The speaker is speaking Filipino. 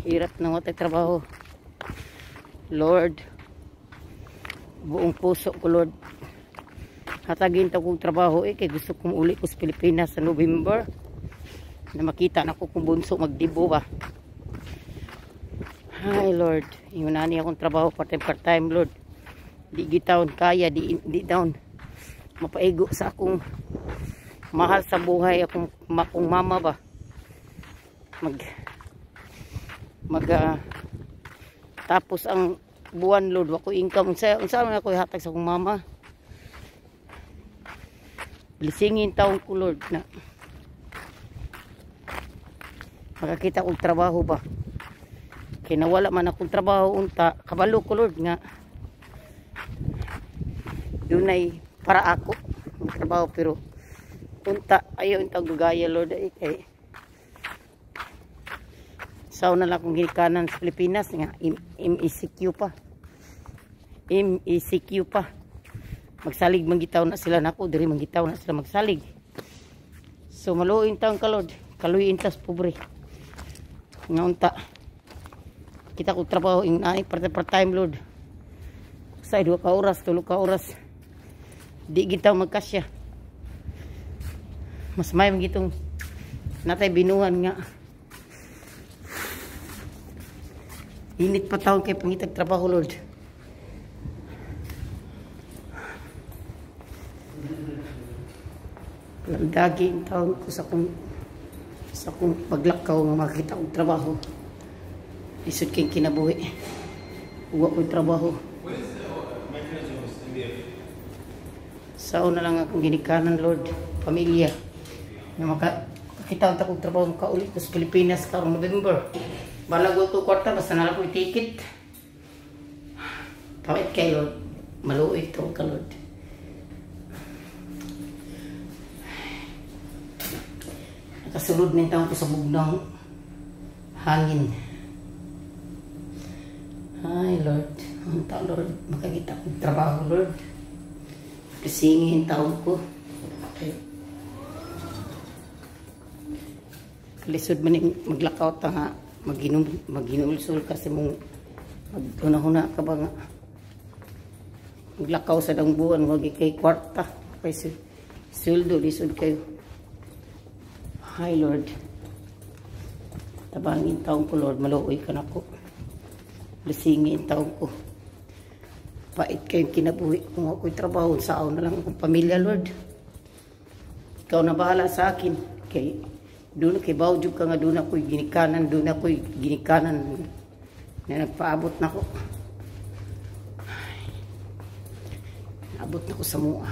Hirap na matay trabaho. Lord, buong puso ko, Lord. Hatagin ta kong trabaho kay gusto kong uli ko sa Pilipinas sa November. Na makita na ko kung bunso magdibo ba. Hi Lord, yung nani akong trabaho part-time Lord. Di gitaon kaya, di down. Mapaigo sa akong mahal sa buhay akong mama ba. Tapos ang buwan Lord, wako income unsa man ako ihatag sa akong mama. Lisingin taon ko Lord na makakita kong trabaho ba. Kaya nawala man akong trabaho unta, kabalo ko Lord nga yun ay para ako ang trabaho, pero unta ayaw intang gugaya Lord ay kay sao na lang akong ginikanan sa Pilipinas nga MECQ pa magsalig mangitaw na sila nako, diri mangitaw na sila magsalig. So maluoy taon ka Lord, kaluy intas pobre nga unta kita ko trabaho in ay part-time Lord sa 2 ka oras 3 ka oras di gitaw magkasya, mas may magitong natay binuhan nga init pa taon kay pangitag trabaho Lord. Daging taon ko sa kong paglakaw nga makita kong trabaho. Isod kayong kinabuhi. Uwa ko'y trabaho. Sao na lang akong ginikanan Lord. Pamilya. Na makita akong trabaho makaulit ko sa Pilipinas karong November. Balago to kwarta basta nalang ko'y ticket. Pawit kay Lord. Maluoy to ka Lord. Kasulod na taon ko sa bugnang hangin. Ay Lord, unta Lord, makakita kong trabaho Lord. Kasingin taon ko. Okay. Lisod man maglakaw ta nga, maginulsul kasi mong maghuna-huna ka ba nga. Maglakaw sa dang buwan, wag kay kwarta. Kay suldo, lisod kayo. Hi Lord, tabangin taong ko Lord, maluoy ka na ko. Lasingin taong ko. Pait kayong kinabuhi kung ako'y trabaho. Saan na lang akong pamilya Lord. Ikaw na bahala sa akin. Doon kay Bawjub ka nga, doon ako'y ginikanan na nagpaabot na ko. Naabot na ko sa mua.